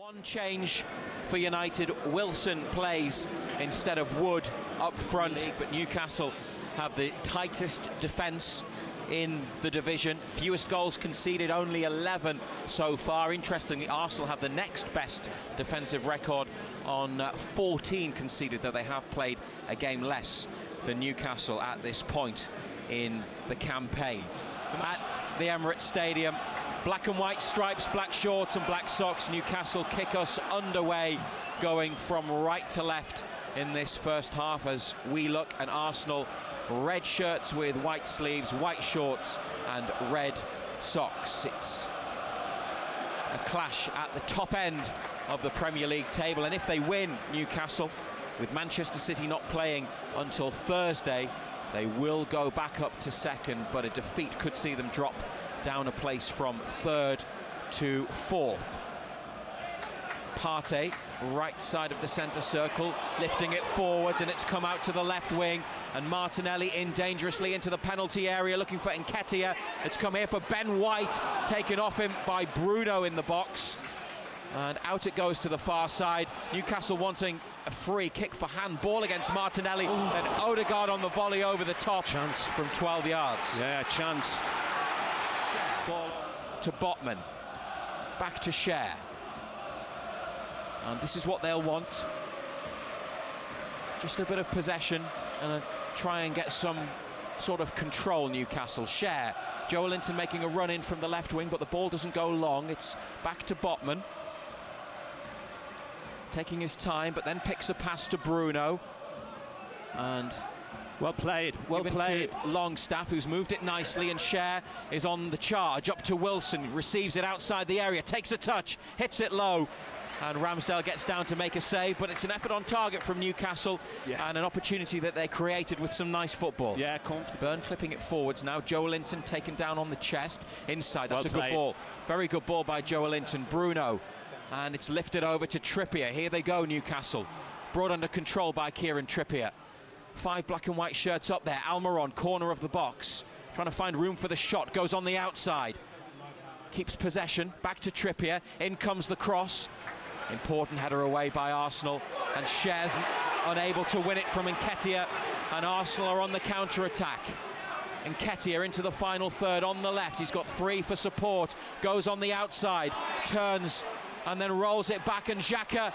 One change for United. Wilson plays instead of Wood up front, but Newcastle have the tightest defence in the division. Fewest goals conceded, only 11 so far. Interestingly, Arsenal have the next best defensive record on 14 conceded, though they have played a game less than Newcastle at this point in the campaign. At the Emirates Stadium, black and white stripes, black shorts and black socks. Newcastle kick us underway, going from right to left in this first half as we look, and Arsenal red shirts with white sleeves, white shorts and red socks. It's a clash at the top end of the Premier League table, and if they win, Newcastle, with Manchester City not playing until Thursday, they will go back up to second, but a defeat could see them drop down a place from third to fourth. Partey, right side of the centre circle, lifting it forwards, and it's come out to the left wing, and Martinelli in dangerously into the penalty area, looking for Nketiah. It's come here for Ben White, taken off him by Bruno in the box, and out it goes to the far side. Newcastle wanting a free kick for handball against Martinelli, and Odegaard on the volley over the top. Chance from 12 yards. Yeah, chance. Ball to Botman, back to Cher, and this is what they'll want. Just a bit of possession and try and get some sort of control. Newcastle. Cher, Joelinton making a run in from the left wing, but the ball doesn't go long. It's back to Botman, taking his time, but then picks a pass to Bruno, and well played, well played. Longstaff, who's moved it nicely, and Cher is on the charge, up to Wilson, receives it outside the area, takes a touch, hits it low, and Ramsdale gets down to make a save, but it's an effort on target from Newcastle, and an opportunity that they created with some nice football. Yeah, comfortable. Burn clipping it forwards now. Joelinton taken down on the chest, inside. That's well a good ball. Very good ball by Joelinton. Bruno, and it's lifted over to Trippier. Here they go, Newcastle, brought under control by Kieran Trippier. 5 black and white shirts up there. Almiron, corner of the box, trying to find room for the shot, goes on the outside, keeps possession, back to Trippier, in comes the cross, important header away by Arsenal, and Cher's unable to win it from Nketiah, and Arsenal are on the counter-attack. Nketiah into the final third on the left, he's got 3 for support, goes on the outside, turns and then rolls it back, and Xhaka,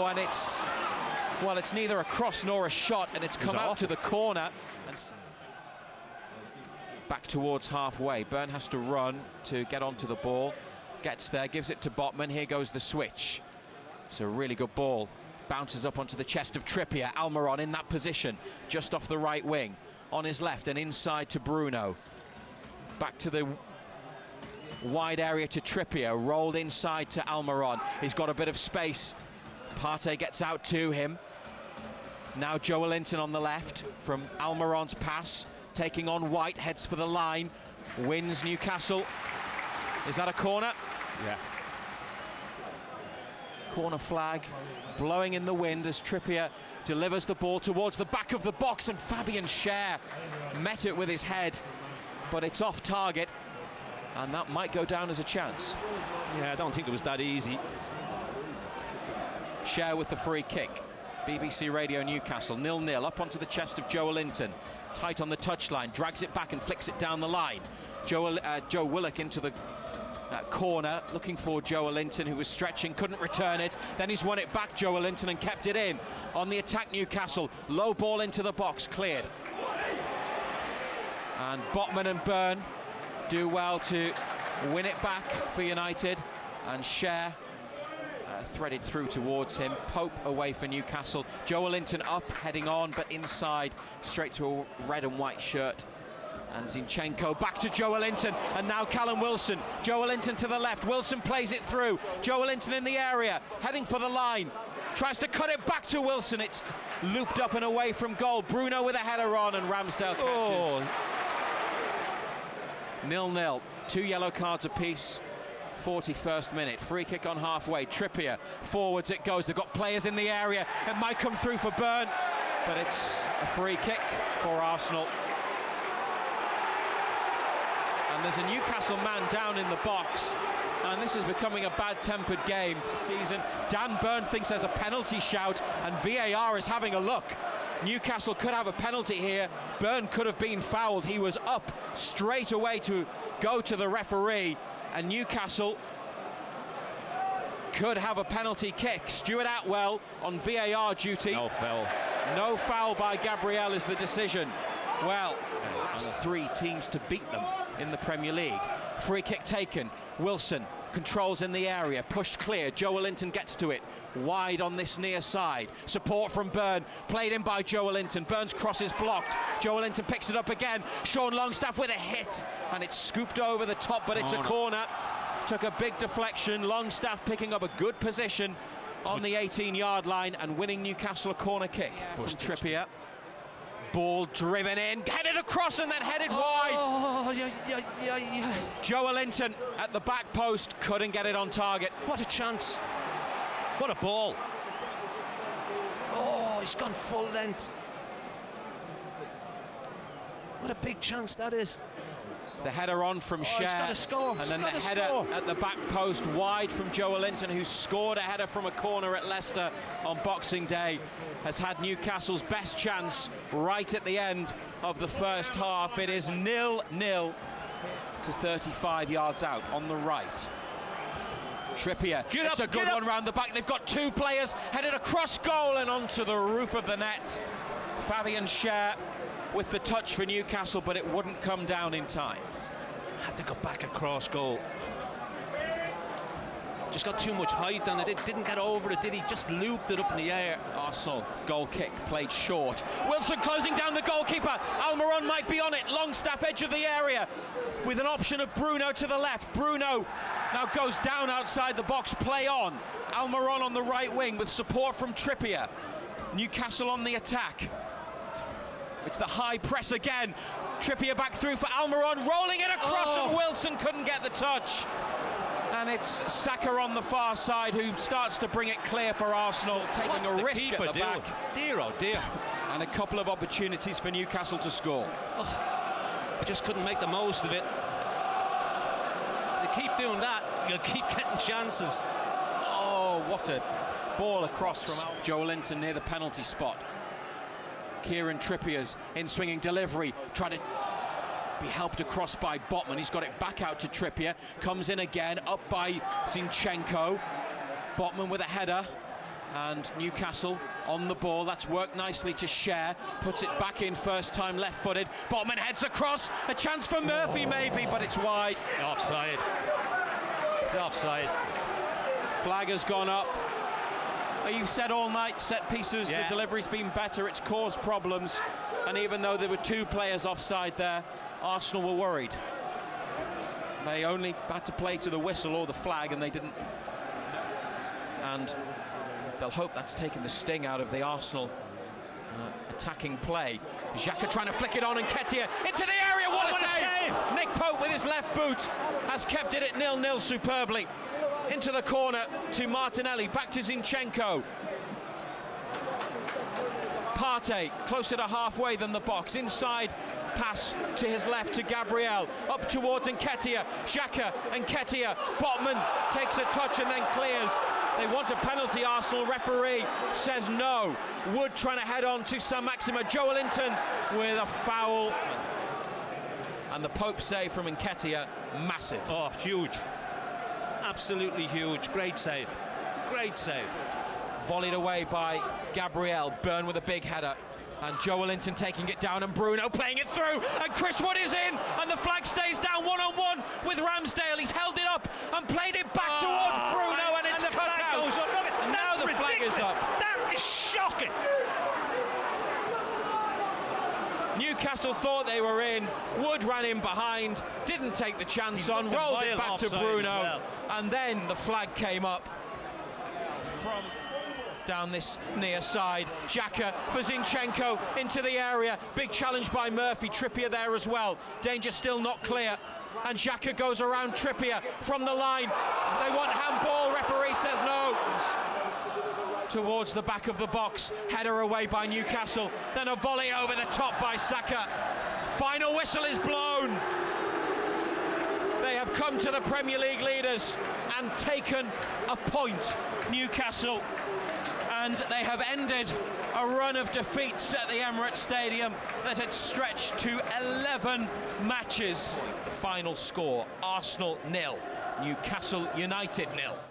and it's neither a cross nor a shot, and it's come out to the corner and back towards halfway. Burn has to run to get onto the ball, gets there, gives it to Botman. Here goes the switch. It's a really good ball, bounces up onto the chest of Trippier. Almiron in that position, just off the right wing, on his left, and inside to Bruno, back to the wide area to Trippier, rolled inside to Almiron. He's got a bit of space, Partey gets out to him. Now Joelinton on the left from Almiron's pass, taking on White, heads for the line, wins Newcastle. Is that a corner? Yeah. Corner flag blowing in the wind as Trippier delivers the ball towards the back of the box, and Fabian Cher met it with his head, but it's off target, and that might go down as a chance. Yeah, I don't think it was that easy. Cher with the free kick. BBC Radio Newcastle, 0-0, up onto the chest of Joelinton, tight on the touchline, drags it back and flicks it down the line. Joe Willock into the corner, looking for Joelinton, who was stretching, couldn't return it, then he's won it back, Joelinton, and kept it in. On the attack, Newcastle, low ball into the box, cleared. And Botman and Burn do well to win it back for United, and Cher threaded through towards him. Pope away for Newcastle. Joelinton up, heading on, but inside, straight to a red and white shirt. And Zinchenko back to Joelinton, and now Callum Wilson. Joelinton to the left, Wilson plays it through. Joelinton in the area, heading for the line. Tries to cut it back to Wilson. It's looped up and away from goal. Bruno with a header on, and Ramsdale catches. 0-0, 2 yellow cards apiece. 41st minute, free kick on halfway. Trippier, forwards it goes. They've got players in the area. It might come through for Burn, but it's a free kick for Arsenal. And there's a Newcastle man down in the box, and this is becoming a bad-tempered game this season. Dan Burn thinks there's a penalty shout, and VAR is having a look. Newcastle could have a penalty here. Burn could have been fouled. He was up straight away to go to the referee, and Newcastle could have a penalty kick. Stuart Atwell on VAR duty. No foul. No foul by Gabriel is the decision. Well, that's 3 teams to beat them in the Premier League. Free kick taken. Wilson controls in the area, pushed clear. Joelinton gets to it, wide on this near side. Support from Burn, played in by Joelinton. Burn's cross is blocked. Joelinton picks it up again. Sean Longstaff with a hit, and it's scooped over the top, but it's a corner. Took a big deflection. Longstaff picking up a good position on the 18-yard line and winning Newcastle a corner kick from Trippier. Ball driven in, headed across and then headed wide. Joelinton at the back post, couldn't get it on target. What a chance. What a ball. Oh, he's gone full length. What a big chance that is. The header on from Cher, and then the header at the back post wide from Joelinton, who scored a header from a corner at Leicester on Boxing Day, has had Newcastle's best chance right at the end of the first half. It is 0-0 to 35 yards out on the right. Trippier, it's a good one round the back. They've got 2 players headed across goal and onto the roof of the net. Fabian Cher with the touch for Newcastle, but it wouldn't come down in time. Had to go back across goal. Just got too much height on it. It didn't get over it, did he? Just looped it up in the air. Arsenal goal kick played short. Wilson closing down the goalkeeper. Almiron might be on it. Longstaff edge of the area with an option of Bruno to the left. Bruno now goes down outside the box. Play on. Almiron on the right wing with support from Trippier. Newcastle on the attack. It's the high press again. Trippier back through for Almiron, rolling it across, and Wilson couldn't get the touch. And it's Saka on the far side who starts to bring it clear for Arsenal, taking a risk at the back. Dear, oh dear. And a couple of opportunities for Newcastle to score. Just couldn't make the most of it. They keep doing that, you'll keep getting chances. Oh, what a ball across from Joelinton near the penalty spot. Kieran Trippier's in-swinging delivery, trying to be helped across by Botman. He's got it back out to Trippier, comes in again, up by Zinchenko. Botman with a header, and Newcastle on the ball. That's worked nicely to Cher, puts it back in first time left-footed. Botman heads across, a chance for Murphy maybe, but it's wide. Offside. It's offside. Flag has gone up. You've said all night, set pieces, the delivery's been better, it's caused problems, and even though there were 2 players offside there, Arsenal were worried. They only had to play to the whistle or the flag, and they didn't. And they'll hope that's taken the sting out of the Arsenal attacking play. Xhaka trying to flick it on, and Nketiah into the area. What a save! Nick Pope with his left boot has kept it at 0-0 superbly. Into the corner to Martinelli, back to Zinchenko. Partey closer to halfway than the box, inside pass to his left to Gabriel, up towards Nketiah. Xhaka, Nketiah, Botman takes a touch and then clears. They want a penalty, Arsenal. Referee says no. Wood trying to head on to Saint-Maximin. Joelinton with a foul. And the Pope save from Nketiah, massive. Oh, huge. Absolutely huge. Great save. Great save. Volleyed away by Gabriel. Burn with a big header. And Joelinton taking it down, and Bruno playing it through, and Chris Wood is in, and the flag stays down one-on-one with Ramsdale. He's held it up and played it back towards Bruno, and it's cut out. Goes up. And now the flag is up. That is shocking. Newcastle thought they were in. Wood ran in behind, didn't take the chance on, rolled it back to Bruno, and then the flag came up from down this near side. Xhaka for Zinchenko into the area. Big challenge by Murphy. Trippier there as well. Danger still not clear. And Xhaka goes around Trippier from the line. They want handball. Referee says no. Towards the back of the box. Header away by Newcastle. Then a volley over the top by Saka. Final whistle is blown. They have come to the Premier League leaders and taken a point, Newcastle, and they have ended a run of defeats at the Emirates Stadium that had stretched to 11 matches. The final score, Arsenal 0, Newcastle United 0.